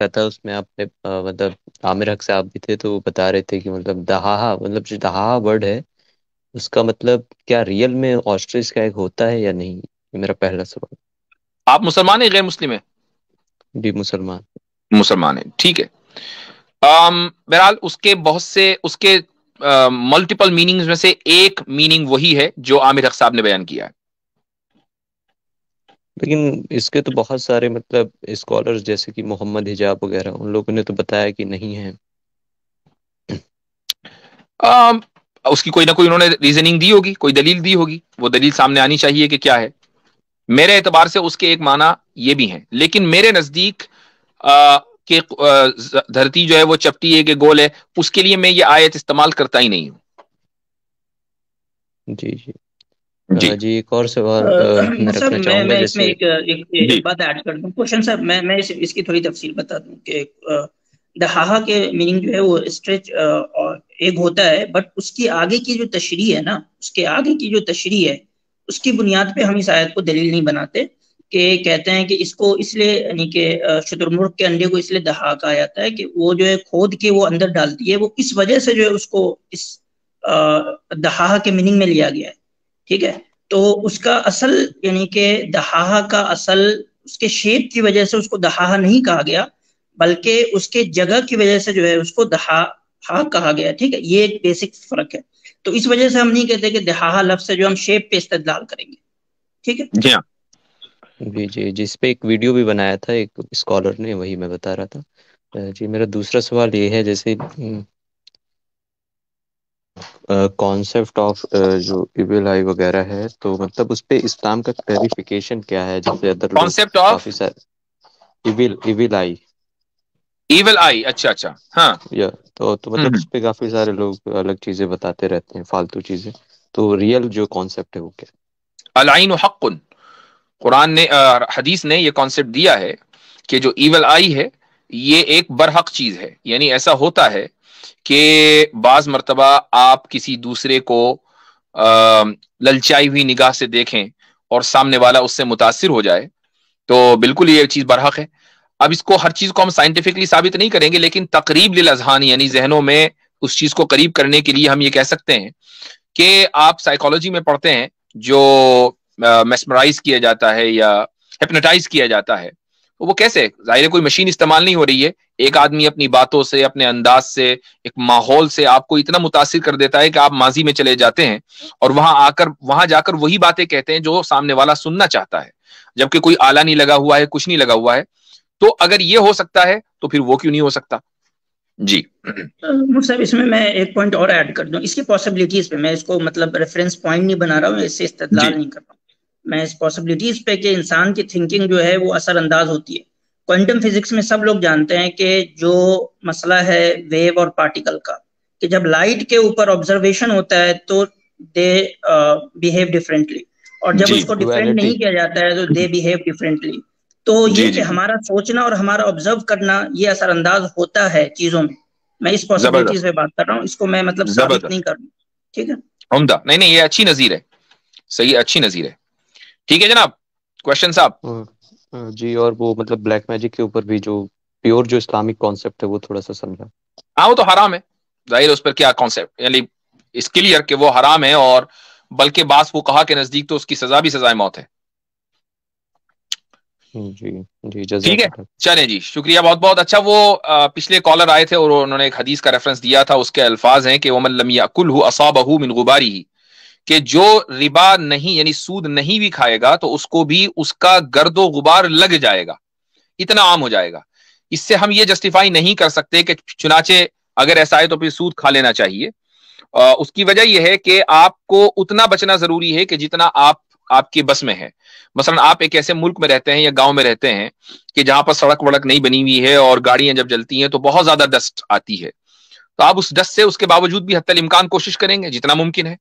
था उसमें आपने मतलब आमिर हक साहब भी थे तो वो बता रहे थे कि मतलब दहाहा, मतलब जो दहाहा वर्ड है उसका मतलब क्या रियल में ऑस्ट्रिच का एक होता है या नहीं, ये मेरा पहला सवाल। आप मुसलमान है, गैर मुस्लिम है? जी मुसलमान। मुसलमान है, ठीक है। बहरहाल उसके बहुत से उसके मल्टीपल मीनिंग्स में से एक मीनिंग वही है जो आमिर हक साहब ने बयान किया है। लेकिन इसके तो बहुत सारे मतलब स्कॉलर्स जैसे कि मोहम्मद हिजाब वगैरह उन लोगों ने तो बताया कि नहीं है। अम, उसकी कोई ना कोई उन्होंने रीजनिंग दी होगी, कोई दलील दी होगी, वो दलील सामने आनी चाहिए कि क्या है। मेरे एतबार से उसके एक माना ये भी हैं, लेकिन मेरे नजदीक कि धरती जो है वो चपटी है कि गोल है, उसके लिए मैं ये आयत इस्तेमाल करता ही नहीं हूं। जी जी। जी। जी एक और सवाल मैं सर रखना चाहूंगा मैं इसमें जैसे। एक जी बात ऐड कर दूं, क्वेश्चन सर, मैं इसकी थोड़ी तफसील बता दूं कि दहाहा के मीनिंग जो है वो स्ट्रेच और एक होता है, बट उसकी आगे की जो तशरीह है ना, उसके आगे की जो तशरीह है, उसकी बुनियाद पे हम इस आयत को दलील नहीं बनाते। कि कहते हैं कि इसको इसलिए यानी कि शुतुरमुर्ग के अंडे को इसलिए दहा कहा जाता है कि वो जो है खोद के वो अंदर डालती है, वो इस वजह से जो है उसको इस दहाहा के मीनिंग में लिया गया है। ठीक है। तो उसका असल यानी कि दहाहा का असल उसके शेप की वजह से उसको दहाहा नहीं कहा गया, बल्कि उसके जगह की वजह से जो है उसको दहाहा कहा गया। ठीक है, ये एक बेसिक फर्क है। तो इस वजह से हम नहीं कहते कि दहाहा लफ्ज से जो हम शेप पे इस्तेदलाल करेंगे। ठीक है। जी। जी जी, जिस पे एक वीडियो भी बनाया था एक स्कॉलर ने, वही मैं बता रहा था। जी मेरा दूसरा सवाल ये है जैसे कॉन्सेप्ट ऑफ जो इविल आई वगैरह है तो मतलब उस पे इस्लाम का क्लैरिफिकेशन क्या है, जैसे अदर लोग कॉन्सेप्ट ऑफ काफी सारे इविल इविल आई इविल आई, अच्छा अच्छा, हाँ। या तो मतलब उस पे काफी सारे लोग अलग चीजें बताते रहते हैं, फालतू चीजें। तो रियल जो कॉन्सेप्ट है वो क्या अलाइन हक्कुन, कुरान ने हदीस ने ये कॉन्सेप्ट दिया है कि जो इवल आई है ये एक बरहक चीज है। यानी ऐसा होता है कि बाज मर्तबा आप किसी दूसरे को ललचाई हुई निगाह से देखें और सामने वाला उससे मुतासिर हो जाए, तो बिल्कुल ये चीज बरहक है। अब इसको हर चीज को हम साइंटिफिकली साबित नहीं करेंगे, लेकिन तकरीब लिल अजहान यानी जहनों में उस चीज को करीब करने के लिए हम ये कह सकते हैं कि आप साइकोलॉजी में पढ़ते हैं, जो मेस्मराइज किया जाता है या हिप्नोटाइज किया जाता है, तो वो कैसे, जाहिर है कोई मशीन इस्तेमाल नहीं हो रही है, एक आदमी अपनी बातों से, अपने अंदाज से, एक माहौल से आपको इतना मुतासिर कर देता है कि आप माजी में चले जाते हैं और वहां जाकर वही बातें कहते हैं जो सामने वाला सुनना चाहता है, जबकि कोई आला नहीं लगा हुआ है, कुछ नहीं लगा हुआ है। तो अगर ये हो सकता है तो फिर वो क्यों नहीं हो सकता? जी। मुझसे इसमें मैं एक पॉइंट और ऐड कर दूं इसकी पॉसिबिलिटीज पे। मैं इसको मतलब रेफरेंस पॉइंट नहीं बना रहा हूँ, इससे इस्तेदलाल जी। नहीं कर रहा हूँ। मैं इस पॉसिबिलिटीज पे कि इंसान की थिंकिंग जो है वो असरअंदाज होती है। क्वांटम फिजिक्स में सब लोग जानते हैं कि जो मसला है वेव और पार्टिकल का, कि जब लाइट के ऊपर ऑब्जर्वेशन होता है तो दे बिहेव डिफरेंटली, और जब जी। उसको डिफरेंट डुअलिटी। नहीं किया जाता है तो दे बिहेव डिफरेंटली। तो ये जी कि जी जी। हमारा सोचना और हमारा ऑब्जर्व करना ये असरअंदाज होता है चीजों में। मैं इस पॉसिबिलिटीज जबरदस्त। पे बात कर रहा हूँ, इसको मैं मतलब साबित नहीं जबरदस्त। कर रहा हूँ। ठीक है। उम्दा, नहीं नहीं, ये अच्छी नजीर है, सही है, अच्छी नजीर है। ठीक है जनाब, क्वेश्चन साहब। जी और वो मतलब ब्लैक मैजिक के ऊपर भी जो प्योर जो इस्लामिक कॉन्सेप्ट है वो थोड़ा सा समझा। हाँ वो तो हराम है, जाहिर है उस पर क्या कॉन्सेप्ट, यानी इस क्लियर कि वो हराम है, और बल्कि बास वो कहा के नजदीक तो उसकी सजा भी सजाए मौत है। जी जी ठीक है, जज़ाकल्लाह। चलें जी, शुक्रिया बहुत बहुत। अच्छा, वो पिछले कॉलर आए थे और उन्होंने एक हदीस का रेफरेंस दिया था, उसके अल्फाज हैं कि वमन लम याकुलहु असाबहु मिन गुबारी, कि जो रिबा नहीं यानी सूद नहीं भी खाएगा तो उसको भी उसका गर्दो गुबार लग जाएगा, इतना आम हो जाएगा। इससे हम ये जस्टिफाई नहीं कर सकते कि चुनाचे अगर ऐसा है तो फिर सूद खा लेना चाहिए। उसकी वजह यह है कि आपको उतना बचना जरूरी है कि जितना आपके बस में है। मसलन आप एक ऐसे मुल्क में रहते हैं या गांव में रहते हैं कि जहां पर सड़क वड़क नहीं बनी हुई है और गाड़ियां जब जलती हैं तो बहुत ज्यादा डस्ट आती है, तो आप उस डस्ट से उसके बावजूद भी हत्तल इम्कान कोशिश करेंगे जितना मुमकिन है।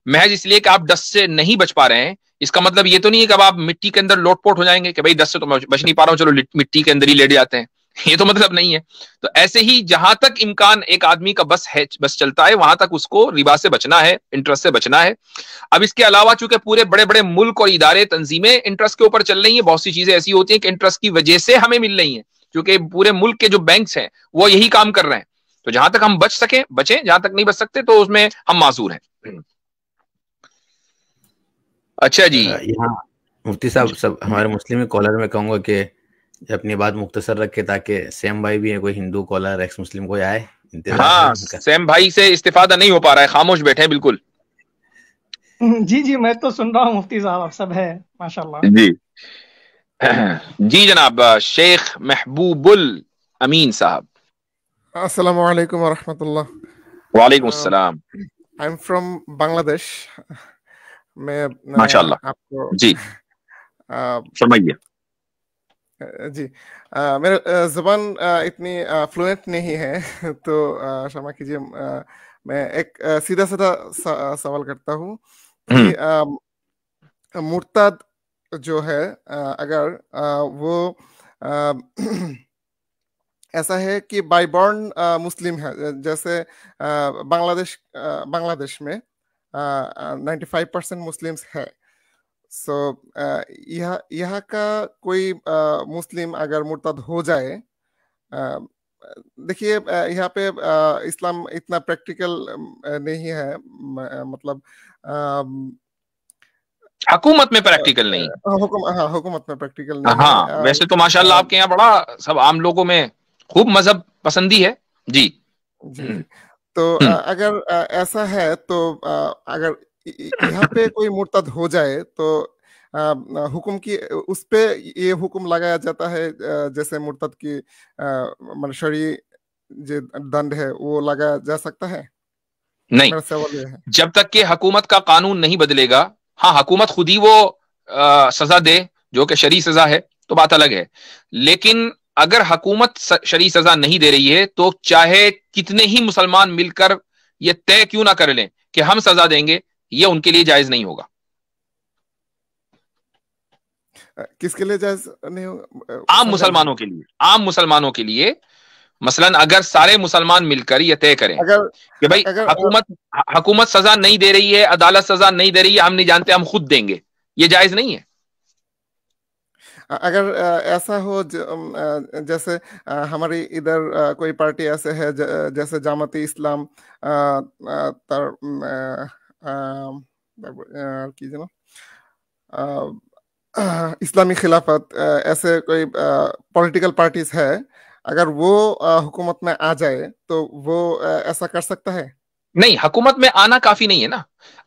महज इसलिए कि आप डस्ट से नहीं बच पा रहे हैं, इसका मतलब ये तो नहीं है कि अब आप मिट्टी के अंदर लोटपोट हो जाएंगे कि भाई डस्ट से तो मैं बच नहीं पा रहा हूं, चलो मिट्टी के अंदर ही लेट जाते हैं। ये तो मतलब नहीं है। तो ऐसे ही जहां तक इम्कान एक आदमी का बस है, बस चलता है, वहां तक उसको रिबा से बचना है, इंटरेस्ट से बचना है। अब इसके अलावा चूंकि पूरे बड़े बड़े मुल्क और इदारे तंजीमें इंटरेस्ट के ऊपर चल रही हैं, बहुत सी चीजें ऐसी होती हैं कि इंटरेस्ट की वजह से हमें मिल रही हैं, क्योंकि पूरे मुल्क के जो बैंक्स हैं वो यही काम कर रहे हैं। तो जहां तक हम बच सके बचें, जहां तक नहीं बच सकते तो उसमें हम माजूर हैं। अच्छा जी। यहाँ मुफ्ती साहब, सब हमारे मुस्लिम कॉलर में कहूंगा कि अपनी बात मुख्तसर रखे ताकि सैम भाई भी है, कोई हिंदू कॉलर एक्स मुस्लिम कोई आए। हाँ, सैम भाई से इस्तिफादा नहीं हो पा रहा है, खामोश बैठे हैं बिल्कुल। जी जी, मैं तो सुन रहा हूँ मुफ्ती साहब, आप सब है माशाल्लाह। जी जी जनाब, शेख महबूबुल अमीन साहब। अस्सलामु अलैकुम वरहमतुल्लाह। वालेकुम अस्सलाम। I am from Bangladesh. मैं माशाल्लाह आपको जी फरमाइए। जी मेरा ज़बान इतनी फ्लुएंट नहीं है तो क्षमा कीजिए। मैं एक सीधा साधा सवाल करता हूँ कि मुर्ताद जो है, अगर वो ऐसा है कि बाय बॉर्न मुस्लिम है, जैसे बांग्लादेश में 95% मुस्लिम्स है। सो यहाँ का कोई मुस्लिम अगर मुर्तद हो जाए, देखिए यहाँ पे इस्लाम इतना प्रैक्टिकल नहीं है, मतलब हुकूमत में प्रैक्टिकल नहीं। हुकूमत में प्रैक्टिकल नहीं हाँ है। वैसे तो माशाल्लाह आपके यहाँ बड़ा सब आम लोगों में खूब मजहब पसंदी है। जी जी तो अगर ऐसा है तो अगर यहाँ पे कोई मुर्तद हो जाए तो हुक्म की उस पे ये हुक्म लगाया जाता है जैसे मुर्तद की मतलब शरी जो दंड है वो लगाया जा सकता है? नहीं, मेरा सवाल ये है। जब तक कि हुकूमत का कानून नहीं बदलेगा। हाँ, हुकूमत खुद ही वो सजा दे जो कि शरी सजा है तो बात अलग है, लेकिन अगर हुकूमत शरी सजा नहीं दे रही है तो चाहे कितने ही मुसलमान मिलकर ये तय क्यों ना कर लें कि हम सजा देंगे, ये उनके लिए जायज नहीं होगा। किसके लिए जायज नहीं होगा? आम मुसलमानों के लिए। आम मुसलमानों के लिए मसलन अगर सारे मुसलमान मिलकर ये तय करें कि भाई हुकूमत सजा नहीं दे रही है, अदालत सजा नहीं दे रही है, हम नहीं जानते, हम खुद देंगे, ये जायज नहीं है। अगर ऐसा हो जैसे हमारी इधर कोई पार्टी ऐसे है जैसे जामाती इस्लाम इस्लामी खिलाफत, ऐसे कोई पॉलिटिकल पार्टीज है, अगर वो हुकूमत में आ जाए तो वो ऐसा कर सकता है? नहीं, हुकूमत में आना काफी नहीं है ना।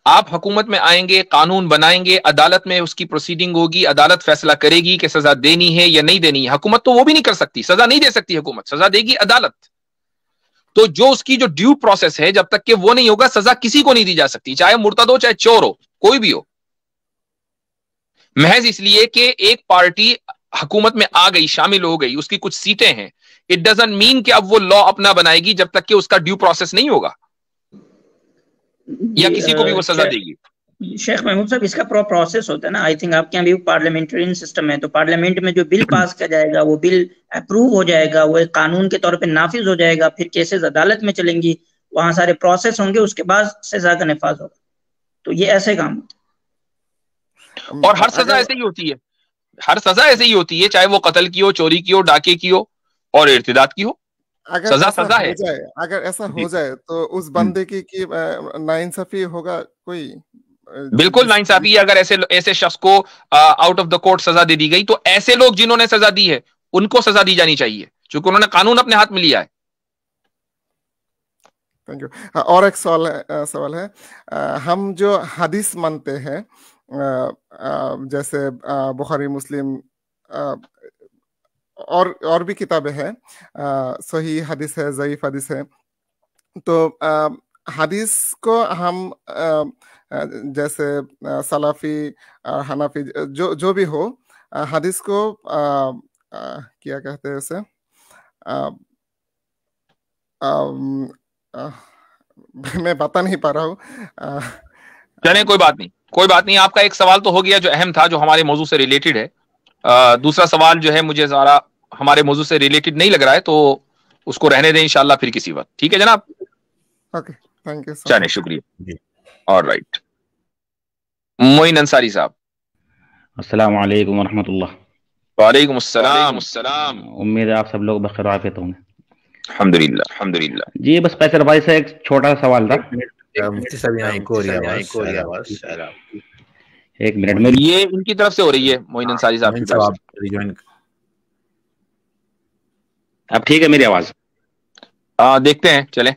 आप हुकूमत में आएंगे, कानून बनाएंगे, अदालत में उसकी प्रोसीडिंग होगी, अदालत फैसला करेगी कि सजा देनी है या नहीं देनी है। हुकूमत तो वो भी नहीं कर सकती, सजा नहीं दे सकती हुकूमत, सजा देगी अदालत। तो जो उसकी जो ड्यू प्रोसेस है, जब तक कि वो नहीं होगा सजा किसी को नहीं दी जा सकती, चाहे मुर्तद हो चाहे चोर हो, कोई भी हो। महज इसलिए कि एक पार्टी हुकूमत में आ गई, शामिल हो गई, उसकी कुछ सीटें हैं, इट डजंट मीन कि अब वो लॉ अपना बनाएगी जब तक कि उसका ड्यू प्रोसेस नहीं होगा या किसी को भी वो सजा देगी। शेख महमूद साहब, इसका प्रोसेस होता है ना। आई थिंक आपके यहाँ भी पार्लियामेंट्रियन सिस्टम है, तो पार्लियामेंट में जो बिल पास किया जाएगा वो बिल अप्रूव हो जाएगा, वो एक कानून के तौर पे नाफिज हो जाएगा, फिर केसेस अदालत में चलेंगी, वहां सारे प्रोसेस होंगे, उसके बाद सजा का नफाज होगा। तो ये ऐसे काम होता है। और हर सजा ऐसे ही होती है, हर सजा ऐसे ही होती है, चाहे वो कत्ल की हो, चोरी की हो, डाके की हो और इर्तिदाद की हो। अगर सजा ऐसा सजा हो है। जाए, अगर ऐसा हो जाए तो उस बंदे की नाइंसाफी होगा कोई? बिल्कुल नाइंसाफी है। अगर ऐसे शख्स को आउट ऑफ द कोर्ट सजा दे दी गई तो ऐसे लोग जिन्होंने सजा दी है उनको सजा दी जानी चाहिए, क्योंकि उन्होंने कानून अपने हाथ में लिया है। Thank you. और एक सवाल है, हम जो हदीस मानते हैं जैसे बुखारी, मुस्लिम और भी किताबें हैं, सही हदीस है, ज़ईफ हदीस है, तो हदीस को हम जैसे सलाफी, हनाफी, जो भी हो, हदीस को क्या कहते हैं उसे, मैं बता नहीं पा रहा हूँ। चलिए कोई बात नहीं, कोई बात नहीं। आपका एक सवाल तो हो गया जो अहम था, जो हमारे मौजू से रिलेटेड है। दूसरा सवाल जो है मुझे ज़रा हमारे मौजू से रिलेटेड नहीं लग रहा है, तो उसको रहने दें इंशाल्लाह फिर किसी वक्त। ठीक है जनाब? Okay, thank you. चलिए, शुक्रिया। ऑलराइट, मोइन अंसारी साहब। अस्सलाम वालेकुम वरहमतुल्लाह। वालेकुम अस्सलाम। उम्मीद है आप सब लोग बखैर आफियत होंगे। अल्हम्दुलिल्लाह। जी बस कैसर भाई से एक छोटा सवाल था। मुफ्ती साहब यहाँ एक और आवाज एक मिनट में, ये इनकी तरफ से हो रही है, मोइन अंसारी साहब की तरफ से। रिजॉइन अब ठीक है मेरी आवाज? देखते हैं, चले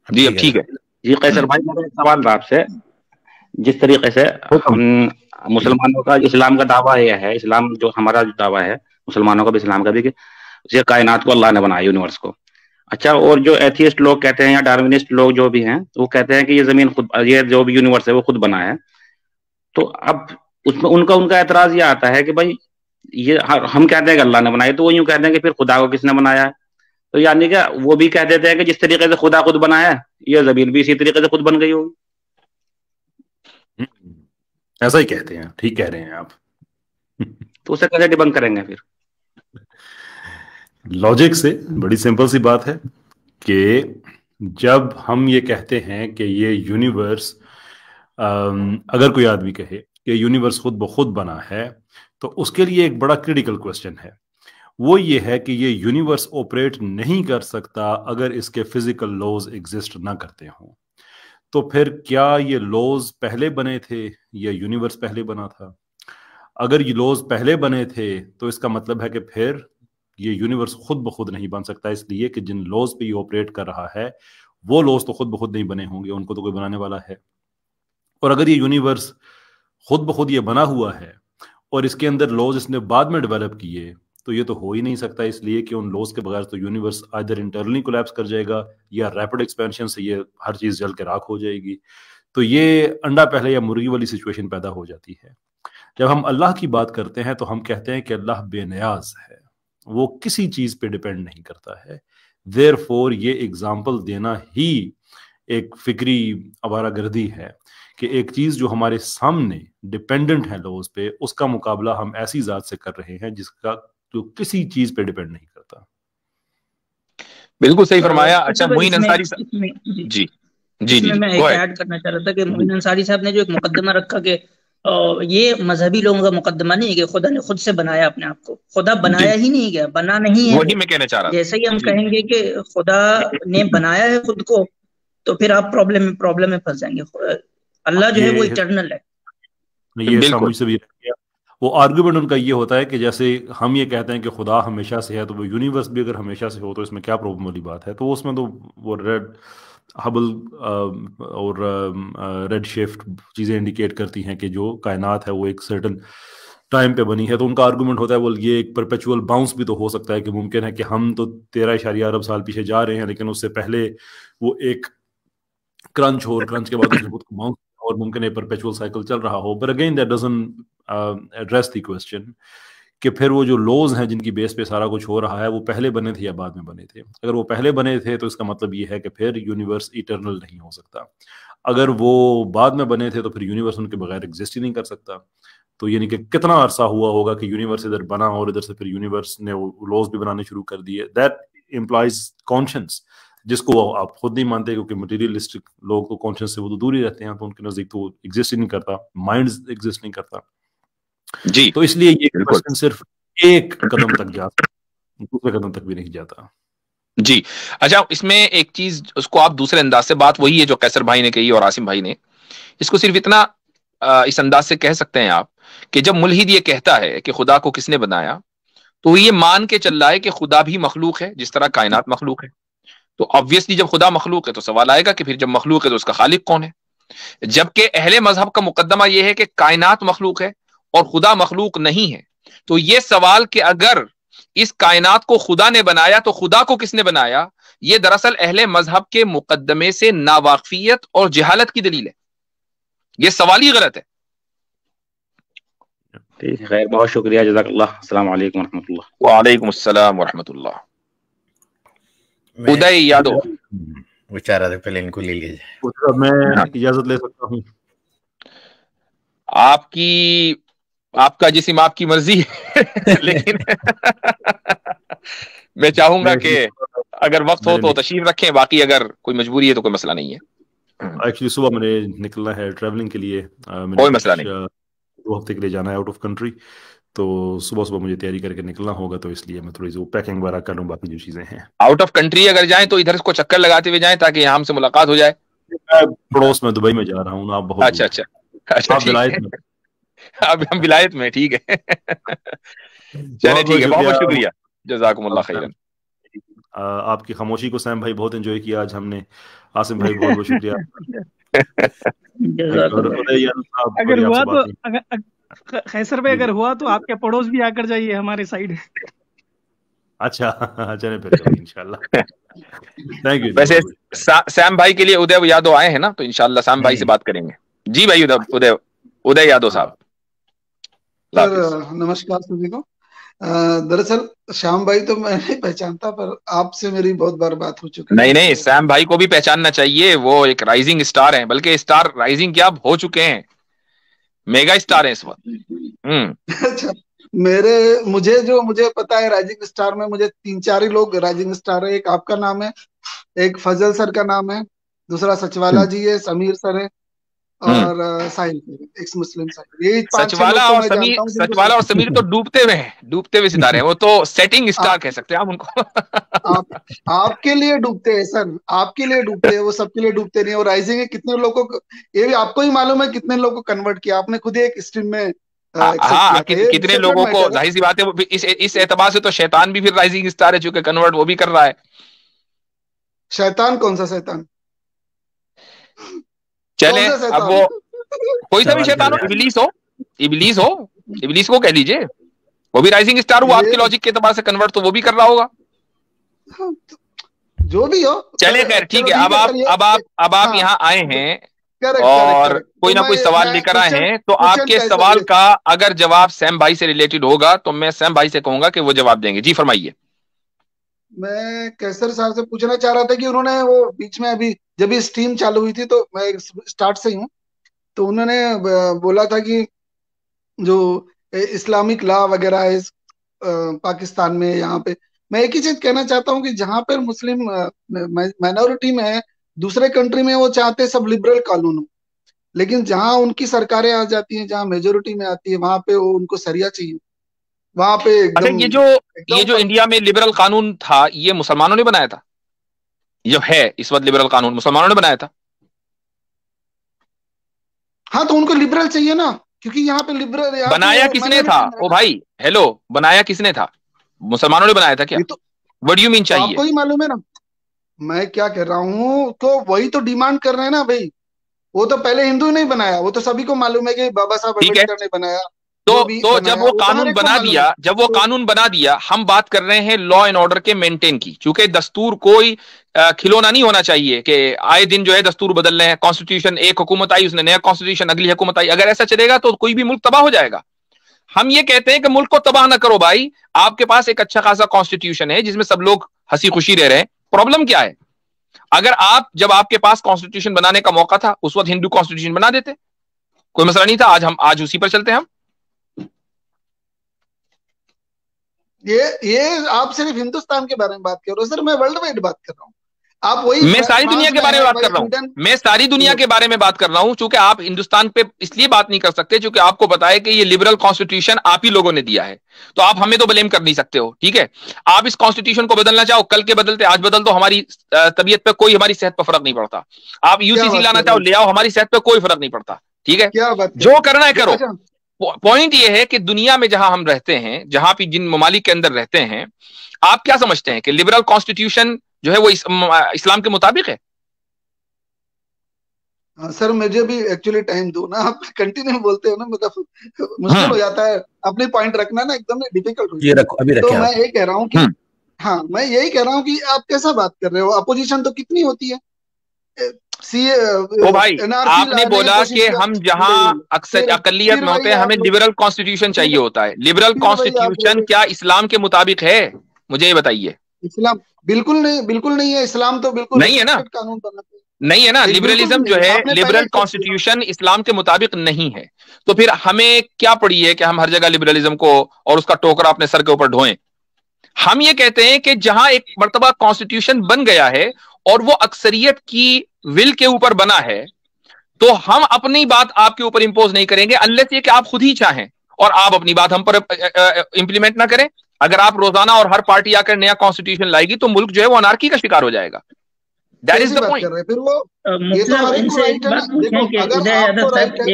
जी, अब ठीक है। जी कैसर भाई, मेरा एक सवाल था आपसे। जिस तरीके से हम मुसलमानों का इस्लाम का दावा यह है, इस्लाम जो हमारा जो दावा है मुसलमानों का भी इस्लाम का भी, कि ये कायनात को अल्लाह ने बनाया, यूनिवर्स को। अच्छा, और जो एथियस्ट लोग कहते हैं या डार्विनिस्ट लोग जो भी हैं, वो कहते हैं कि ये जमीन खुद, ये जो भी यूनिवर्स है वो खुद बना है। तो अब उसमें उनका एतराज ये आता है कि भाई ये हम कहते हैं कि अल्लाह ने बनाया, तो वो यूं कहते हैं कि फिर खुदा को किसने बनाया है? तो यानी कि वो भी कह देते हैं कि जिस तरीके से खुदा खुद बनाया है, ये जमीन भी इसी तरीके से खुद बन गई होगी। ऐसा ही कहते हैं, ठीक कह रहे हैं आप। तो उसे कैसे डिबंक करेंगे फिर? लॉजिक से बड़ी सिंपल सी बात है कि जब हम ये कहते हैं कि ये यूनिवर्स, अगर कोई आदमी कहे कि यूनिवर्स खुद ब खुद बना है, तो उसके लिए एक बड़ा क्रिटिकल क्वेश्चन है। वो ये है कि ये यूनिवर्स ऑपरेट नहीं कर सकता अगर इसके फिजिकल लॉज एग्जिस्ट ना करते हों। तो फिर क्या ये लॉज पहले बने थे या यूनिवर्स पहले बना था? अगर ये लॉज पहले बने थे तो इसका मतलब है कि फिर ये यूनिवर्स खुद ब खुद नहीं बन सकता, इसलिए कि जिन लॉज पे ये ऑपरेट कर रहा है वो लॉज तो खुद ब खुद नहीं बने होंगे, उनको तो कोई बनाने वाला है। और अगर ये यूनिवर्स खुद ब खुद ये बना हुआ है और इसके अंदर लॉज इसने बाद में डेवलप किए, तो ये तो हो ही नहीं सकता, इसलिए कि उन लॉज के बगैर तो यूनिवर्स आइदर इंटरनली कोलैप्स कर जाएगा या रैपिड एक्सपेंशन से ये हर चीज जल के राख हो जाएगी। तो ये अंडा पहले या मुर्गी वाली सिचुएशन पैदा हो जाती है। जब हम अल्लाह की बात करते हैं तो हम कहते हैं कि अल्लाह बेनियाज है, वो किसी चीज पे डिपेंड नहीं करता है। देयरफॉर ये एग्जाम्पल देना ही एक फिक्री आवारागर्दी है कि एक चीज जो हमारे सामने डिपेंडेंट है लॉज पे, उसका मुकाबला हम ऐसी जात से कर रहे हैं जिसका जो किसी चीज पे डिपेंड नहीं करता। बिल्कुल सही फरमाया। अच्छा, मोइन अंसारी साहब, जी जी, मैं एक ऐड करना चाह रहा था कि मोइन अंसारी साहब ने जो एक मुकदमा रखा कि ये मजहबी लोगों का मुकदमा नहीं है कि खुदा ने खुद से बनाया अपने आप को। खुदा बनाया ही नहीं गया, बना नहीं है। वही मैं कहना चाह रहा था। जैसे ही हम कहेंगे कि खुदा ने बनाया है खुद को, तो फिर आप प्रॉब्लम में फंस जाएंगे। अल्लाह जो है वो इटर्नल है। ये समझ से भी वो आर्गुमेंट उनका ये होता है कि जैसे हम ये कहते हैं कि खुदा हमेशा से है, तो वो यूनिवर्स भी अगर हमेशा से हो तो इसमें क्या प्रॉब्लम वाली बात है? तो उसमें तो वो रेड हबल और रेड शिफ्ट चीज़ें इंडिकेट करती हैं कि जो कायनात है वो एक सर्टन टाइम पे बनी है। तो उनका आर्गुमेंट होता है वो ये एक परपेचुअल बाउंस भी तो हो सकता है कि मुमकिन है कि हम तो 13 अरब साल पीछे जा रहे हैं, लेकिन उससे पहले वो एक क्रंच हो और क्रंच के बाद उसने खुद को बाउंस, और मुमकिन है परपेचुअल साइकिल चल रहा हो। But again that doesn't address the question कि फिर वो जो लॉज हैं जिनकी बेस पे सारा कुछ हो रहा है वो पहले बने थे या बाद में बने थे। अगर वो पहले बने थे तो इसका मतलब ये है कि फिर यूनिवर्स इटर्नल नहीं हो सकता। अगर वो बाद में बने थे तो फिर यूनिवर्स उनके बगैर एग्जिस्ट ही नहीं कर सकता। तो यानी कि कितना अरसा हुआ होगा कि यूनिवर्स इधर बना और इधर से फिर यूनिवर्स ने लॉज भी बनाने शुरू कर दिए। दैट इम्प्लाइज कॉन्शियस, जिसको आप खुद नहीं मानते, क्योंकि मटेरियलिस्टिक लोग तो कॉन्शियस से वो तो दूर ही रहते हैं, तो उनके नजदीक तो एग्जिस्ट ही नहीं करता, माइंड एग्जिस्ट नहीं करता जी। तो इसलिए ये क्वेश्चन सिर्फ एक कदम तक जाता, दूसरे कदम तक भी नहीं जाता। जी अच्छा, इसमें एक चीज उसको आप दूसरे अंदाज से, बात वही है जो कैसर भाई ने कही और आसिम भाई ने, इसको सिर्फ इतना इस अंदाज से कह सकते हैं आप कि जब मुल्हिद ये कहता है कि खुदा को किसने बनाया, तो ये मान के चल रहा है कि खुदा भी मखलूक है जिस तरह कायनात मखलूक है। तो ऑब्वियसली जब खुदा मखलूक है तो सवाल आएगा कि फिर जब मखलूक है तो उसका खालिक कौन है? जबकि अहले मजहब का मुकदमा यह है कि कायनात मखलूक है और खुदा मखलूक नहीं है। तो ये सवाल कि अगर इस कायनात को खुदा ने बनाया तो खुदा को किसने बनाया, ये दरअसल अहले मजहब के मुकदमे से नावाकिफियत और जहालत की दलील है। ये सवाल ही गलत है। ठीक है, खैर, बहुत शुक्रिया, जज़ाकल्लाह। अस्सलाम वालेकुम रहमतुल्लाह। वालेकुम अस्सलाम व रहमतुल्लाह। उदय यादव विचारा था, पहले इनको ले लीजिए। मैं इजाजत ले सकता हूँ? आपका जिस्म आपकी मर्जी लेकिन मैं चाहूंगा कि अगर वक्त हो तो तशरीफ रखें, बाकी अगर कोई मजबूरी है तो कोई मसला नहीं है। एक्चुअली सुबह मैंने निकलना है ट्रैवलिंग के लिए, कोई मसला नहीं, 2 हफ्ते के लिए जाना है आउट ऑफ कंट्री, तो सुबह सुबह मुझे तैयारी करके निकलना होगा, तो इसलिए मैं थोड़ी सी पैकिंग वगैरह कर लूँ, बाकी जो चीजें हैं। आउट ऑफ कंट्री अगर जाएं तो इधर को चक्कर लगाते हुए जाएं ताकि यहाँ हमसे मुलाकात हो जाए। मैं पड़ोस में दुबई में जा रहा हूँ, आप बहुत अच्छा अच्छा अच्छा, आप विलायत में, अब हम विलायत में, ठीक है। चलिए ठीक है, बहुत बहुत शुक्रिया, जज़ाकुमुल्लाह खैरन। आपकी खामोशी को सैम भाई बहुत एंजॉय किया आज हमने। आसिम भाई बहुत बहुत शुक्रिया। अगर हुआ तो खैसर भाई, अगर हुआ तो आपके पड़ोस भी आकर जाइए हमारे साइड। अच्छा चले फिर इंशाल्लाह। Thank you. वैसे सैम भाई के लिए उदय यादव आए हैं ना, तो इंशाल्लाह सैम भाई से बात करेंगे। जी भाई उदय यादव साहब। नमस्कार सभी को। दरअसल श्याम भाई तो मैं नहीं पहचानता, पर आपसे मेरी बहुत बार बात हो चुकी है। नहीं, सैम भाई को भी पहचानना चाहिए, वो एक राइजिंग स्टार हैं, बल्कि स्टार राइजिंग क्या हो चुके हैं, मेगा स्टार हैं इस वक्त। अच्छा, मुझे पता है राइजिंग स्टार में मुझे 3-4 ही लोग राइजिंग स्टार है। एक आपका नाम है, एक फजल सर का नाम है, दूसरा सचवाला जी है, समीर सर है, और साहिल एक्स मुस्लिम साहिल। ये सचवाला और समीर तो डूबते हुए सितारे हैं, वो तो सेटिंग स्टार कह सकते हैं आप उनको। आपके लिए डूबते हैं सर, आपके लिए डूबते हैं, वो सबके लिए डूबते नहीं। और राइजिंग है, कितने लोगों को, ये भी आपको ही मालूम है कितने लोगों को कन्वर्ट किया आपने, खुद ही एक स्ट्रीम में कितने लोगों को, जाहिर सी बात है, इस एतबार से तो शैतान भी फिर राइजिंग स्टार है, चूंकि कन्वर्ट वो भी कर रहा है। शैतान कौन सा शैतान? चले अब वो कोई सा भी शैतान हो, इबलीस को कह लीजिए, वो भी राइजिंग स्टार हुआ आपके लॉजिक के एतबार से कन्वर्ट, तो वो भी कर रहा होगा, जो भी हो। चले खैर ठीक है। अब आप यहाँ आए हैं और कोई ना कोई सवाल लेकर आए हैं, तो आपके सवाल का अगर जवाब सैम भाई से रिलेटेड होगा तो मैं सैम भाई से कहूंगा कि वो जवाब देंगे। जी फरमाइए। मैं कैसर साहब से पूछना चाह रहा था कि उन्होंने वो बीच में अभी जब ये स्ट्रीम चालू हुई थी, तो मैं स्टार्ट से ही हूँ, तो उन्होंने बोला था कि जो इस्लामिक लॉ वगैरह है पाकिस्तान में, यहाँ पे मैं एक ही चीज कहना चाहता हूँ कि जहाँ पर मुस्लिम माइनॉरिटी में है, दूसरे कंट्री में वो चाहते सब लिबरल कानून हो, लेकिन जहाँ उनकी सरकारें आ जाती हैं, जहाँ मेजोरिटी में आती है, वहां पे वो उनको सरिया चाहिए। वहां पे एकदम ये जो इंडिया में लिबरल कानून था, ये मुसलमानों ने बनाया था? जो है इस वक्त लिबरल कानून मुसलमानों ने बनाया था? हाँ, तो उनको लिबरल चाहिए ना, क्योंकि यहाँ पे लिबरल बनाया किसने था? ओ भाई हेलो, बनाया किसने था? मुसलमानों ने बनाया था क्या? तो व्हाट डू यू मीन चाहिए? आपको ही मालूम है ना मैं क्या कह रहा हूँ, तो वही तो डिमांड कर रहे हैं ना भाई। वो तो पहले हिंदू नहीं बनाया, वो तो सभी को मालूम है कि बाबा साहब अम्बेडकर ने बनाया। तो जब वो कानून बना दिया, हम बात कर रहे हैं लॉ एंड ऑर्डर के मेंटेन की, क्योंकि दस्तूर कोई खिलौना नहीं होना चाहिए कि आए दिन जो है दस्तूर बदल रहे हैं। कॉन्स्टिट्यूशन, एक हुकूमत आई उसने नया कॉन्स्टिट्यूशन, अगली हुकूमत आई, अगर ऐसा चलेगा तो कोई भी मुल्क तबाह हो जाएगा। हम ये कहते हैं कि मुल्क को तबाह ना करो भाई, आपके पास एक अच्छा खासा कॉन्स्टिट्यूशन है जिसमें सब लोग हंसी खुशी रह रहे हैं। प्रॉब्लम क्या है? अगर जब आपके पास कॉन्स्टिट्यूशन बनाने का मौका था, उस वक्त हिंदू कॉन्स्टिट्यूशन बना देते, कोई मसला नहीं था। आज उसी पर चलते हैं हम। ये आप सिर्फ हिंदुस्तान के बारे में बात कर रहे हो सर, मैं वर्ल्ड वाइड बात कर रहा हूँ। आप वही, मैं सारी दुनिया के बारे में बात कर रहा हूँ, मैं सारी दुनिया के बारे में बात कर रहा हूँ, क्योंकि आप हिंदुस्तान पे इसलिए बात नहीं कर सकते क्योंकि आपको पता है कि ये लिबरल कॉन्स्टिट्यूशन आप ही लोगों ने दिया है, तो आप हमें तो ब्लेम कर नहीं सकते हो। ठीक है, आप इस कॉन्स्टिट्यूशन को बदलना चाहो, कल के बदलते आज बदल दो, हमारी तबीयत पे कोई, हमारी सेहत पर फर्क नहीं पड़ता। आप यूसीसी लाना चाहो ले आओ, हमारी सेहत पे कोई फर्क नहीं पड़ता। ठीक है, जो करना है करो। पॉइंट ये है कि दुनिया में जहां हम रहते हैं, जहां भी जिन ममालिक के अंदर रहते हैं, आप क्या समझते हैं कि लिबरल कॉन्स्टिट्यूशन जो है वो इस्लाम के मुताबिक है? सर मुझे भी एक्चुअली टाइम दो ना, आप कंटिन्यू बोलते हो ना, मतलब मुश्किल हो जाता है अपने पॉइंट रखना ना, एकदम डिफिकल्ट हो जाता है। तो मैं यही कह रहा हूँ कि हाँ, मैं यही कह रहा हूँ कि आप कैसा बात कर रहे हो, अपोजिशन तो कितनी होती है। ओ भाई, आपने बोला कि हम जहां अक्सर अकलियत में होते हैं हमें लिबरल कॉन्स्टिट्यूशन चाहिए होता है। लिबरल कॉन्स्टिट्यूशन क्या इस्लाम के मुताबिक है? मुझे ये बताइए। इस्लाम बिल्कुल नहीं है। इस्लाम तो बिल्कुल नहीं है ना, कानून बनना नहीं है ना। लिबरलिज्म जो है, लिबरल कॉन्स्टिट्यूशन इस्लाम के मुताबिक नहीं है, तो फिर हमें क्या पड़ी है कि हम हर जगह लिबरलिज्म को और उसका टोकरा अपने सर के ऊपर ढोएं? हम ये कहते हैं कि जहां एक मर्तबा कॉन्स्टिट्यूशन बन गया है और वो अक्सरियत की विल के ऊपर बना है, तो हम अपनी बात आपके ऊपर इंपोज नहीं करेंगे अनलेस ये कि आप खुद ही चाहें। और आप अपनी बात हम पर इंप्लीमेंट ना करें। अगर आप रोजाना और हर पार्टी आकर नया कॉन्स्टिट्यूशन लाएगी तो मुल्क जो है वो अनार्की का शिकार हो जाएगा। That is the point. फिर वो ये तो हर एक को राइट है ना। देखो अगर आपको राइट है,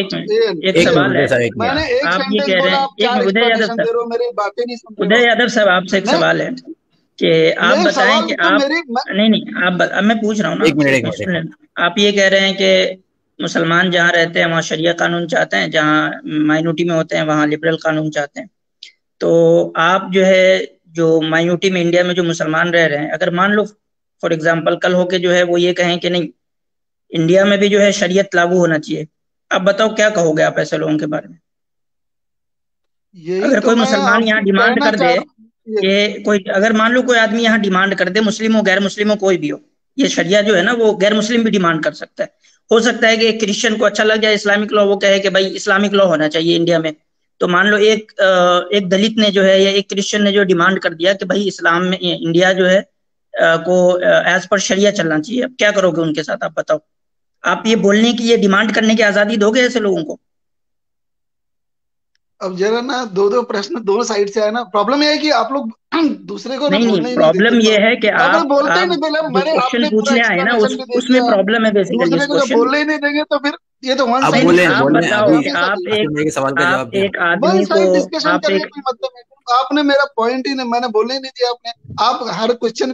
एक सवाल है, मैंने एक आप ये सेंटेंस कह रहे बोला, हैं, आप चार उदय यादव एक्सप्लेनेशन दे रहे हो, मेरी बातें नहीं सुन रहे हो। उदय यादव साहब आपसे एक सवाल है कि आप बताएं कि आप नहीं आप अब मैं पूछ रहा हूँ ना, एक मिनट आप ये कह रहे हैं कि मुसलमान जहाँ रहते हैं वहाँ शरिया कानून चाहते हैं, जहाँ माइनॉरिटी में होते हैं वहाँ लिबरल कानून चाहते हैं। तो आप जो है जो माइनॉरिटी में इंडिया में जो मुसलमान रह रहे हैं, अगर मान लो फॉर एग्जांपल कल होके जो है वो ये कहें कि नहीं इंडिया में भी जो है शरीयत लागू होना चाहिए, आप बताओ क्या कहोगे आप ऐसे लोगों के बारे में? अगर कोई मुसलमान यहाँ डिमांड कर दे कि कोई, अगर मान लो कोई आदमी यहाँ डिमांड कर दे, मुस्लिम हो गैर मुस्लिम हो कोई भी हो, ये शरिया जो है ना वो गैर मुस्लिम भी डिमांड कर सकता है। हो सकता है कि एक क्रिश्चियन को अच्छा लग जाए इस्लामिक लॉ, वो कहे कि भाई इस्लामिक लॉ होना चाहिए इंडिया में। तो मान लो एक दलित ने जो है या एक क्रिश्चियन ने जो डिमांड कर दिया कि भाई इस्लाम में इंडिया जो है को एज पर शरिया चलना चाहिए, अब क्या करोगे उनके साथ? आप बताओ। आप ये बोलने की, ये डिमांड करने की आजादी दोगे ऐसे लोगों को? अब जरा ना दो प्रश्न दोनों साइड से आए ना। प्रॉब्लम ये है कि आप लोग दूसरे को नहीं, प्रॉब्लम ये है कि आप बोलते ही नहीं। पहले मैंने आपने पूछने आए ना उसमें प्रॉब्लम है बेसिकली। दूसरे को बोलने ही नहीं देंगे तो फिर ये तो वन साइड। आप बताओ कि आप एक आदमी को आपने मेरा पॉइंट ही नहीं, मैंने बोलने ही नहीं दिया आपने। आप हर क्वेश्चन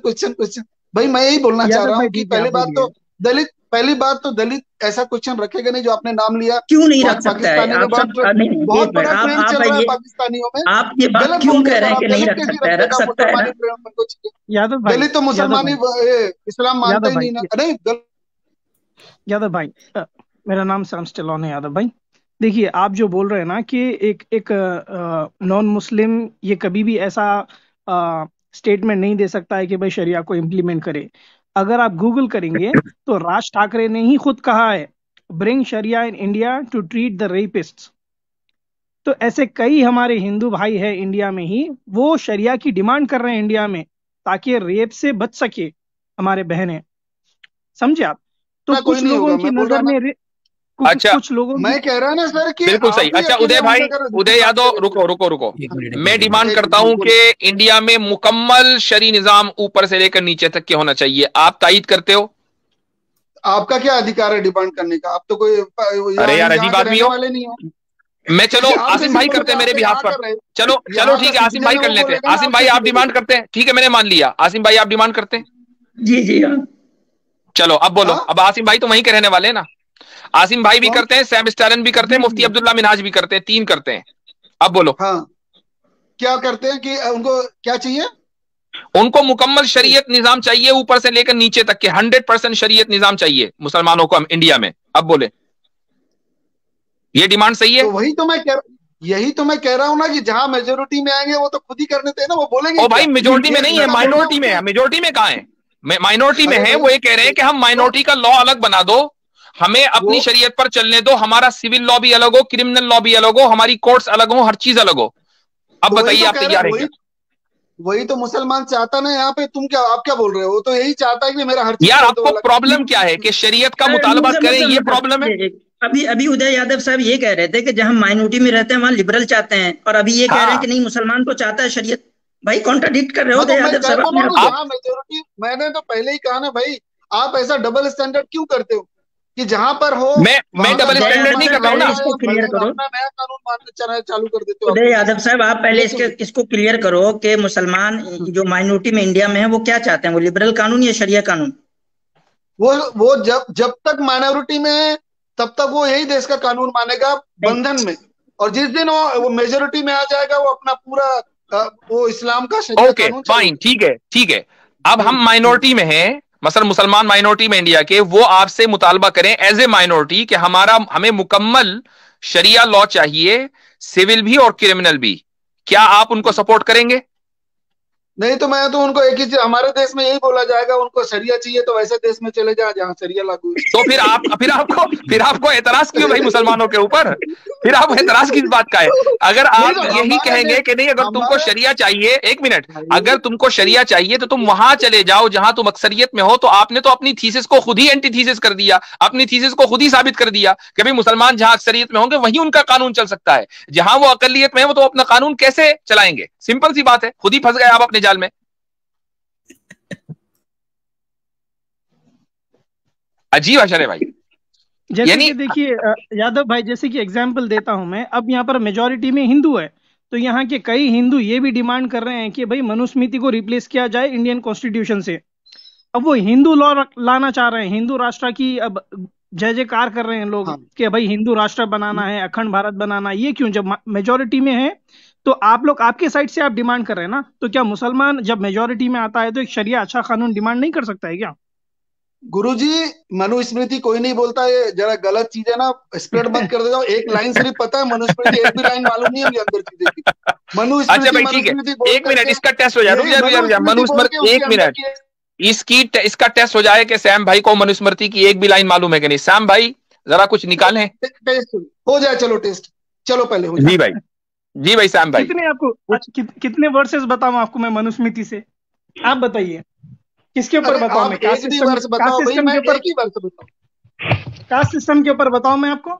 भाई मैं यही बोलना चाह रहा हूँ कि पहली बात तो दलित ऐसा क्वेश्चन रखेगा नहीं जो आपने नाम लिया। क्यों नहीं रख सकता है? आप सब बहुत बड़ा ट्रेंड चल रहा है पाकिस्तानियों में। आप ये बात क्यों कह रहे हैं कि नहीं रख सकता है? रख सकता है ना। दलित तो मुसलमान इस्लाम मानता ही नहीं ना। नहीं यादव भाई, मेरा नाम सैम स्टेलॉन है। यादव भाई देखिए, आप जो बोल रहे हैं ना कि एक नॉन मुस्लिम ये कभी भी ऐसा स्टेटमेंट नहीं दे सकता है कि भाई शरिया को इम्प्लीमेंट करे। अगर आप गूगल करेंगे तो राज ठाकरे ने ही खुद कहा है, bring sharia in India to treat the rapists. तो ऐसे कई हमारे हिंदू भाई है इंडिया में ही, वो शरिया की डिमांड कर रहे हैं इंडिया में ताकि रेप से बच सके हमारे बहनें। समझे आप? तो कुछ लोगों की नजर में कुछ लोगों मैं कह रहा ना सर कि बिल्कुल सही। अच्छा उदय भाई, उदय यादव रुको, मैं डिमांड करता हूं कि इंडिया में मुकम्मल शरी निजाम ऊपर से लेकर नीचे तक के होना चाहिए। आप तायद करते हो? आपका क्या अधिकार है डिमांड करने का? आप तो कोई अरे यार अजीब आदमी हो। मैं चलो आसिम भाई करते हैं मेरे बिहाफ पर। चलो ठीक है, आसिम भाई कर लेते हैं। आसिम भाई आप डिमांड करते हैं, ठीक है मैंने मान लिया। आसिम भाई आप डिमांड करते हैं? जी चलो अब बोलो। अब आसिम भाई तो वहीं के रहने वाले हैं ना। आसिम भाई भी करते हैं, सैम स्टैलिन भी करते हैं, मुफ्ती अब्दुल्ला मिनहाज भी करते हैं, 3 करते हैं। अब बोलो। हाँ क्या करते हैं कि उनको क्या चाहिए? उनको मुकम्मल शरीयत निजाम चाहिए ऊपर से लेकर नीचे तक के 100% शरीयत निजाम चाहिए मुसलमानों को इंडिया में। अब बोले ये डिमांड सही है? तो यही तो मैं कह रहा हूँ ना कि जहां मेजोरिटी में आएंगे वो तो खुद ही करने थे ना, वो बोलेंगे। ओ भाई मेजोरिटी में नहीं है, माइनॉरिटी में है। मेजोरिटी में कहाँ है? माइनॉरिटी में है। वो ये कह रहे हैं कि हम माइनॉरिटी का लॉ अलग बना दो, हमें अपनी शरीयत पर चलने दो, हमारा सिविल लॉ भी अलग हो, क्रिमिनल लॉ भी अलग हो, हमारी कोर्ट्स अलग हो, हर चीज अलग हो। अब बताइए आप तैयार हैं? वही तो मुसलमान चाहता ना यहाँ पे। आप क्या बोल रहे हो? तो यही चाहता है कि मेरा हर चीज। यार आपको प्रॉब्लम क्या है कि शरीयत का मुतालबा करें, ये प्रॉब्लम है। अभी उदय यादव साहब ये कह रहे थे कि जहां माइनॉरिटी में रहते हैं वहां लिबरल चाहते हैं, और अभी ये कह रहे हैं कि नहीं मुसलमान तो चाहता है शरीयत। भाई कॉन्ट्राडिक्ट कर रहे हो उदय यादव साहब। मैंने तो पहले ही कहा ना भाई, आप ऐसा डबल स्टैंडर्ड क्यों करते हो कि जहां पर हो मैं डबल स्टैंडर्ड नहीं कर रहा हूं ना। इसको क्लियर करो, नया कानून मानना चालू कर देते हो उदय यादव साहब। आप पहले इसको क्लियर करो कि मुसलमान जो माइनॉरिटी में इंडिया में है वो क्या चाहते हैं, वो लिबरल कानून या शरिया कानून? वो जब तक माइनॉरिटी में है तब तक वो यही देश का कानून मानेगा बंधन में, और जिस दिन वो मेजोरिटी में आ जाएगा वो अपना पूरा वो इस्लाम का शरिया कानून। फाइन, ठीक है। अब हम माइनॉरिटी में हैं, मसलन मुसलमान माइनॉरिटी में इंडिया के, वो आपसे मुतालबा करें एज ए माइनॉरिटी कि हमें मुकम्मल शरिया लॉ चाहिए, सिविल भी और क्रिमिनल भी। क्या आप उनको सपोर्ट करेंगे? नहीं तो मैं तो उनको एक ही चीज, हमारे देश में यही बोला जाएगा, उनको शरिया चाहिए तो वैसे देश में चले जाए जहाँ शरिया लागू है। तो फिर आपको एतराज क्यों भाई मुसलमानों के ऊपर? फिर आप एतराज किस बात का है? अगर आप यही कहेंगे कि नहीं, अगर तुमको शरिया चाहिए, एक मिनट, अगर तुमको शरिया चाहिए तो तुम वहां चले जाओ जहां तुम अक्सरियत में हो, तो आपने तो अपनी थीसिस को खुद ही एंटी थीसिस कर दिया, अपनी थीसिस को खुद ही साबित कर दिया कि भाई मुसलमान जहां अक्सरियत में होंगे वहीं उनका कानून चल सकता है, जहां वो अकलियत में है वो तो अपना कानून कैसे चलाएंगे? सिंपल सी बात है, खुद ही फंस गए आप अपने जाल में। अजीब है शरे भाई। जैसे कि देखिए यादव भाई, जैसे कि एग्जाम्पल देता हूं मैं, अब यहाँ पर मेजोरिटी में हिंदू है, तो यहाँ के कई हिंदू ये भी डिमांड कर रहे हैं कि भाई मनुस्मृति को रिप्लेस किया जाए इंडियन कॉन्स्टिट्यूशन से। अब वो हिंदू लॉ लाना चाह रहे हैं, हिंदू राष्ट्र की अब जय जयकार कर रहे हैं लोग कि भाई हिंदू राष्ट्र बनाना है, अखंड भारत बनाना। ये क्यों, जब मेजोरिटी में है तो आप लोग आपके साइड से आप डिमांड कर रहे हैं ना, तो क्या मुसलमान जब मेजोरिटी में आता है तो एक शरिया अच्छा कानून डिमांड नहीं कर सकता है क्या? गुरुजी, मनुस्मृति कोई नहीं बोलता, ये जरा गलत चीज है ना, स्प्रेड मत कर देता हूँ। एक लाइन सिर्फ पता है मनुस्मृति, एक भी लाइन मालूम नहीं है अंदर चीजें की। अच्छा भाई ठीक है, एक मिनट इसका टेस्ट हो जाए, मनुस्मृति, एक मिनट इसका टेस्ट हो जाए कि सैम भाई को मनुस्मृति की एक भी लाइन मालूम है कि नहीं। सैम भाई जरा कुछ निकालें। टेस्ट हो जाए, चलो टेस्ट, चलो पहले हो जाए। जी भाई सैम भाई, कितने आपको कितने वर्सेस बताऊं आपको मैं मनुस्मृति से? आप बताइए किसके ऊपर बताऊं मैं? कास्ट सिस्टम के ऊपर बताऊं मैं आपको?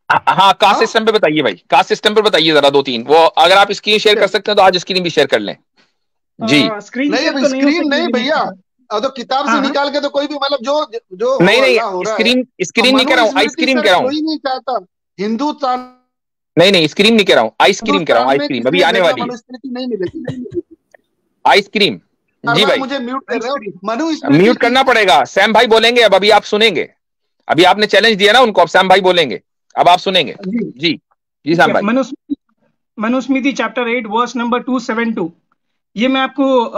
हाँ कास्ट सिस्टम पे बताइए भाई, कास्ट सिस्टम पे बताइए जरा दो तीन। वो अगर आप स्क्रीन शेयर कर सकते हैं तो आज स्क्रीन भी शेयर कर लें। जी स्क्रीन नहीं भैया, तो किताब से निकाल के तो कोई भी, मतलब जो नहीं स्क्रीन नहीं कह रहा हूँ, आइसक्रीम कह रहा हूँ। कोई नहीं चाहता हिंदू, नहीं स्क्रीन नहीं कह रहा हूँ, आइसक्रीम कह रहा हूँ। आइसक्रीम अभी आने वाली है आइसक्रीम। जी भाई मुझे म्यूट कर रहे हो, म्यूट करना पड़ेगा। सैम भाई बोलेंगे अब, अभी आप सुनेंगे। अभी आपने चैलेंज दिया ना उनको, अब सैम भाई बोलेंगे, अब आप सुनेंगे। जी सैम भाई। मनुस्मृति चैप्टर 8 वर्स नंबर 272, ये मैं आपको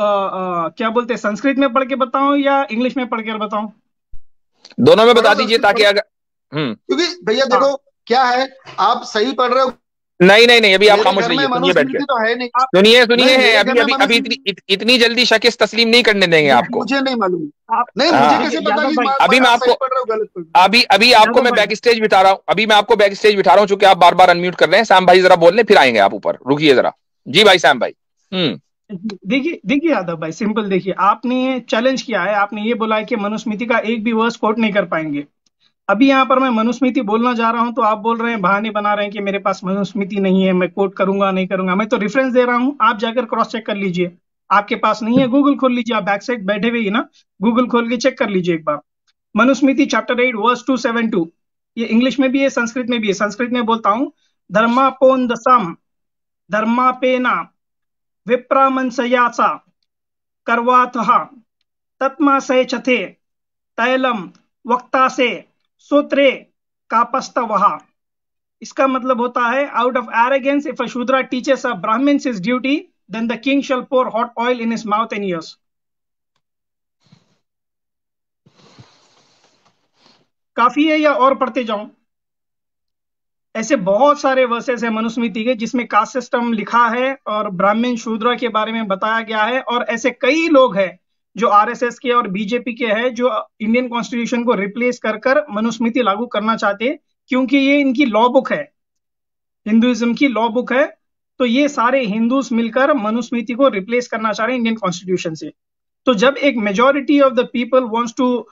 क्या बोलते हैं, संस्कृत में पढ़ के बताऊं या इंग्लिश में पढ़ के बताऊं? दोनों में बता दीजिए ताकि अगर क्योंकि भैया देखो क्या है, आप सही पढ़ रहे हो। नहीं अभी आप खामोश रहिए, सुनिए बैठ के, सुनिए अभी इतनी जल्दी शकीस तस्लीम नहीं करने देंगे आपको। मुझे नहीं मालूम, नहीं मुझे कैसे पता कि अभी मैं आपको अभी आपको मैं बैक स्टेज बिठा रहा हूँ, अभी मैं आपको बैक स्टेज बिठा रहा हूँ, चूंकि आप बार बार अनम्यूट कर रहे हैं। सैम भाई जरा बोल लें फिर आएंगे आप ऊपर, रुकिए जरा। जी भाई सैम भाई। देखिए यादव भाई, सिंपल देखिए, आपने चैलेंज किया है, आपने ये बोला है कि मनुस्मृति का एक भी वर्स कोट नहीं कर पाएंगे। अभी यहाँ पर मैं मनुस्मृति बोलना जा रहा हूं तो आप बोल रहे हैं, बहाने बना रहे हैं कि मेरे पास मनुस्मृति नहीं है, मैं कोट करूंगा नहीं करूंगा। मैं तो रेफरेंस दे रहा हूं, आप जाकर क्रॉस चेक कर लीजिए। आपके पास नहीं है, गूगल खोल लीजिए, आप बैक साइड बैठे हुए ही ना, गूगल खोल के चेक कर लीजिए एक बार। मनुस्मृति चैप्टर 8 वर्स 272, ये इंग्लिश में भी है, संस्कृत में भी है। संस्कृत में बोलता हूँ, धर्मापोन्दसम धर्मापेना विप्रामंसयासा करवातः तत्मासे चथे तैलम वक्तासे सूत्रे कापस्तवः। इसका मतलब होता है, out of arrogance if a Shudra teaches a Brahmin his duty then the king shall pour hot oil in his mouth and ears. काफी है या और पढ़ते जाऊं? ऐसे बहुत सारे वर्सेस हैं मनुस्मृति के जिसमें कास्ट सिस्टम लिखा है और ब्राह्मण शूद्र के बारे में बताया गया है। और ऐसे कई लोग हैं जो आरएसएस के और बीजेपी के हैं जो इंडियन कॉन्स्टिट्यूशन को रिप्लेस कर मनुस्मृति लागू करना चाहते हैं, क्योंकि ये इनकी लॉ बुक है, हिंदुइज्म की लॉ बुक है। तो ये सारे हिंदूज मिलकर मनुस्मृति को रिप्लेस करना चाह रहे हैं इंडियन कॉन्स्टिट्यूशन से। तो जब एक majority of the people wants to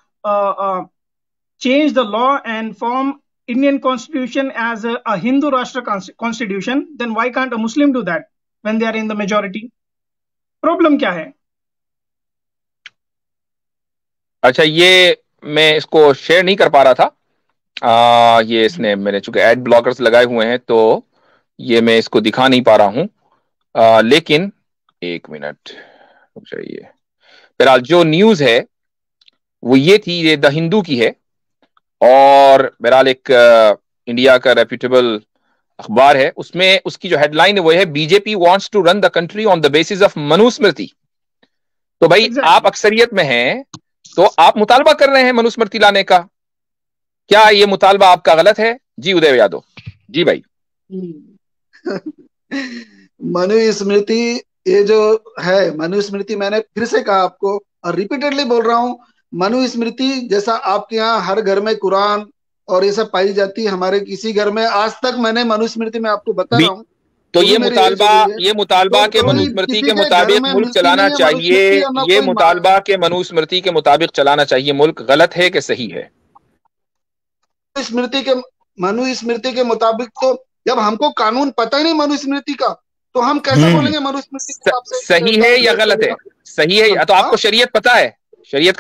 change the law and form Indian constitution as a Hindu Rashtra constitution, then why can't a Muslim do that when they are in the majority? Problem क्या है? अच्छा, ये मैं इसको share नहीं कर पा रहा था, ये इसने मेरे चूंकि एड ब्लॉकर्स लगाए हुए हैं तो ये मैं इसको दिखा नहीं पा रहा हूं, लेकिन एक मिनट रुक जाइए। फिलहाल जो न्यूज है वो ये थी, ये द हिंदू की है और बहरहाल एक इंडिया का रेप्यूटेबल अखबार है। उसमें उसकी जो हेडलाइन है वो है, BJP wants to run the country on the basis of Manusmriti. तो भाई आप अक्सरियत में हैं तो आप मुतालबा कर रहे हैं मनुस्मृति लाने का, क्या ये मुतालबा आपका गलत है? जी उदय यादव। जी भाई। मनुस्मृति ये जो है मनुस्मृति, मैंने फिर से कहा आपको और रिपीटेडली बोल रहा हूँ, मनुस्मृति जैसा आपके यहाँ हर घर में कुरान और ये सब पाई जाती है, हमारे किसी घर में आज तक मैंने मनुस्मृति में आपको बता रहा हूँ। तो ये मुतालबा के मनुस्मृति के मुताबिक मुल्क चलाना चाहिए, ये मुतालबा के मनुस्मृति के मुताबिक चलाना चाहिए मुल्क, गलत है कि सही है? मनुस्मृति के मुताबिक तो जब हमको कानून पता ही नहीं मनुस्मृति का, तो हम कैसे बोलेंगे मनुस्मृति सही है या गलत है? सही है? तो आपको शरीयत पता है? शरीयत